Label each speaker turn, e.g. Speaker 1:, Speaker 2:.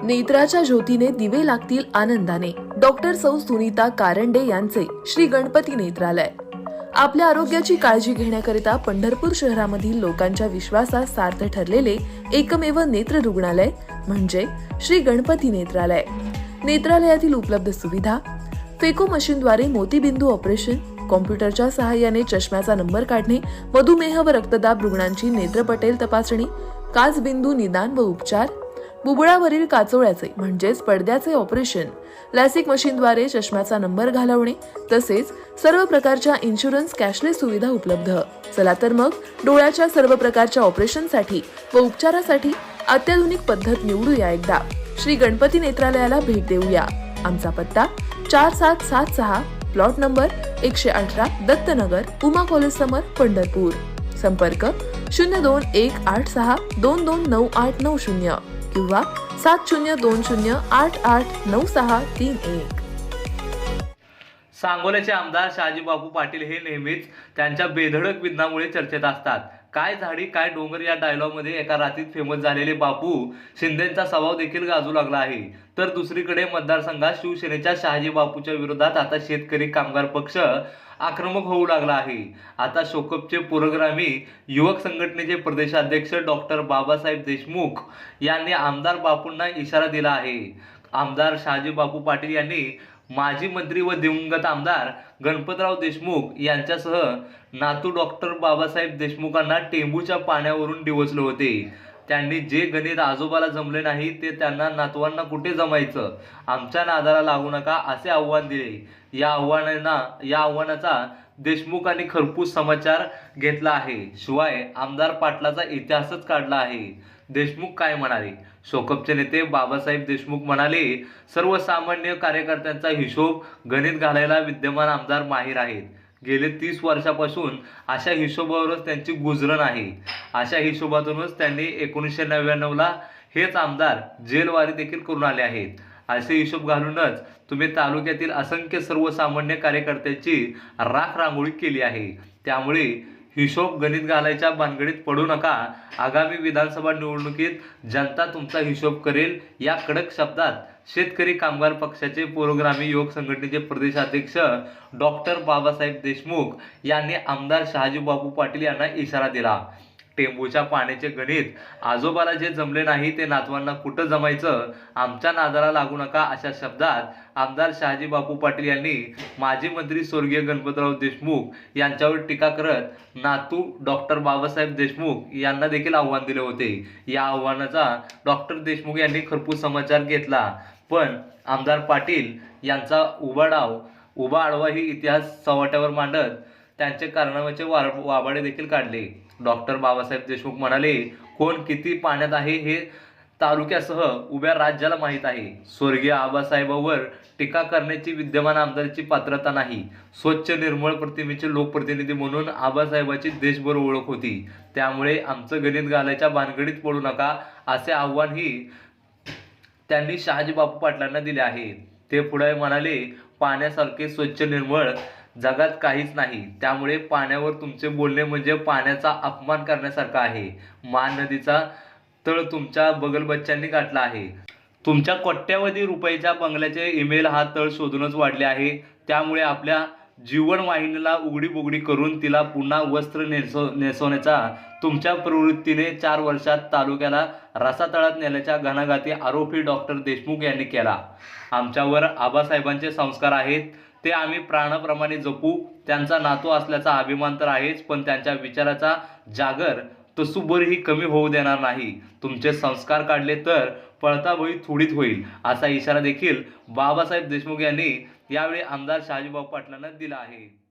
Speaker 1: नेत्राच्या ज्योतीने दिवे लागतील आनंदाने. डॉक्टर सौ सुनीता कारंडे यांचे श्री गणपती नेत्रालय. आपल्या आरोग्याची काळजी घेण्याकरिता पंढरपूर शहरामधील लोकांच्या विश्वासास सार्थ ठरलेले एकमेव नेत्र रुग्णालय म्हणजे श्री गणपती नेत्रालय. नेत्रालयातील उपलब्ध सुविधा: फेको मशीनद्वारे मोतीबिंदू ऑपरेशन, कॉम्प्युटरच्या सहाय्याने चष्म्याचा नंबर काढणे, मधुमेह व रक्तदाब रुग्णांची नेत्रपटेल तपासणी, काचबिंदू निदान व उपचार, बुबुळावरील काचोळ्याचे म्हणजेच पडद्याचे ऑपरेशन, लॅसिक मशीनद्वारे चष्म्याचा नंबर घालवणे, तसेच सर्व प्रकारच्या इन्शुरन्स कॅशलेस सुविधा उपलब्ध. चला तर मग डोळ्याच्या सर्व प्रकारच्या ऑपरेशनसाठी व उपचारासाठी अत्याधुनिक पद्धत निवडूया. एकदा श्री गणपती नेत्रालयाला भेट देऊया. आमचा पत्ता 4776, plot number 118, Dattanagar, Uma college समोर, पंढरपूर. संपर्क 021862298990 किंवा 7020889631.
Speaker 2: सांगोल्याचे आमदार शहाजीबापू पाटील हे नेहमीच त्यांच्या बेधडक विधानामुळे चर्चेत असतात. काय झाडी काय डोंगर या डायलॉगमध्ये एका रात्रीत फेमस झालेले बापू शिंदेचा स्वभाव देखील गाजू लागला आहे. तर दुसरीकडे मतदारसंघात शिवसेनेच्या शहाजीबापूच्या विरोधात आता शेतकरी कामगार पक्ष आक्रमक होऊ लागला आहे. आता शोकपचे पुरोगामी युवक संघटनेचे प्रदेशाध्यक्ष डॉक्टर बाबासाहेब देशमुख यांनी आमदार बापूंना इशारा दिला आहे. आमदार शहाजीबापू पाटील यांनी माजी मंत्री व दिवंगत आमदार गणपतराव देशमुख यांच्यासह नातू डॉक्टर बाबासाहेब देशमुखांना टेंबूच्या पाण्यावरून डिवचले होते. त्यांनी जे गणित आजोबाला जमले नाही ते त्यांना नातवांना कुठे जमायचं, आमच्या नादाला लागू नका असे आव्हान दिले. या आव्हानाचा देशमुखांनी खरपूस समाचार घेतला आहे. शिवाय आमदार पाटलाचा इतिहासच काढला आहे. देशमुख काय म्हणाले? शोकपचे नेते बाबासाहेब देशमुख म्हणाले, सर्वसामान्य कार्यकर्त्यांचा हिशोब गणित घालायला विद्यमान आमदार माहीर आहेत. गेले 30 वर्षापासून अशा हिशोबावरच त्यांची गुजरण आहे. अशा हिशोबातूनच त्यांनी 1999ला हेच आमदार जेलवारी देखील करून आले आहेत. असे हिशोब घालूनच तुम्ही तालुक्यातील असंख्य सर्वसामान्य कार्यकर्त्यांची राखरांगोळी केली आहे. त्यामुळे हिशोब गणित घालायच्या भानगडीत पडू नका. आगामी विधानसभा निवडणुकीत जनता तुमचा हिशोब करेल. या कडक शब्दात शेतकरी कामगार पक्षाचे पुरोगामी युवक संघटनेचे प्रदेशाध्यक्ष डॉक्टर बाबासाहेब देशमुख यांनी आमदार शहाजीबापू पाटील यांना इशारा दिला. टेंबूच्या पाण्याचे गणित आजोबाला जे जमले नाही ते नातवांना कुठं जमायचं, आमच्या नादाला लागू नका अशा शब्दात आमदार शहाजीबापू पाटील यांनी माजी मंत्री स्वर्गीय गणपतराव देशमुख यांच्यावर टीका करत नातू डॉक्टर बाबासाहेब देशमुख यांना देखील आव्हान दिले होते. या आव्हानाचा डॉक्टर देशमुख यांनी खरपूस समाचार घेतला. पण आमदार पाटील यांचा उभा आडवा ही इतिहास चव्हाट्यावर मांडत त्यांचे कारनाम्याचे वाबाडे देखील काढले. डॉक्टर बाबासाहेब देशमुख म्हणाले, कोण किती पाण्यात आहे हे तालुक्यासह उभ्या राज्याला माहीत आहे. स्वर्गीय आबासाहेबांवर टीका करण्याची विद्यमान आमदाराची पात्रता नाही. स्वच्छ निर्मळ प्रतिमेचे लोकप्रतिनिधी म्हणून आबासाहेबांची देशभर ओळख होती. त्यामुळे आमचं गणित घालायच्या भानगडीत पडू नका असे आव्हानही त्यांनी शहाजीबापू पाटलांना दिले आहे. ते पुढे म्हणाले, पाण्यासारखे स्वच्छ निर्मळ जगात काहीच नाही. त्यामुळे पाण्यावर तुमचे बोलणे म्हणजे पाण्याचा अपमान करण्यासारखा आहे. मान नदीचा तळ तुमच्या बगलबच्च्यांनी गाठला आहे. तुमच्या कोट्यावधी रुपयाच्या बंगल्याचे ईमेल हा तळ शोधूनच वाढले आहे. त्यामुळे आपल्या जीवनवाहिनीला उघडी करून तिला पुन्हा वस्त्र नेसवण्याचा तुमच्या प्रवृत्तीने 4 वर्षात तालुक्याला रसातळात नेल्याचा घणाघाती आरोपही डॉक्टर देशमुख यांनी केला. आमच्यावर आबासाहेबांचे संस्कार आहेत, ते आम्ही प्राणाप्रमाणे जपू. त्यांचा नातू असल्याचा अभिमान तर आहेच, पण त्यांच्या विचाराचा जागर तसूभरही कमी होऊ देणार नाही. तुमचे संस्कार काढले तर पळता भई थोडीत होईल असा इशारा देखील बाबासाहेब देशमुख यांनी यावेळी आमदार शहाजीबापू पाटलांना दिला आहे.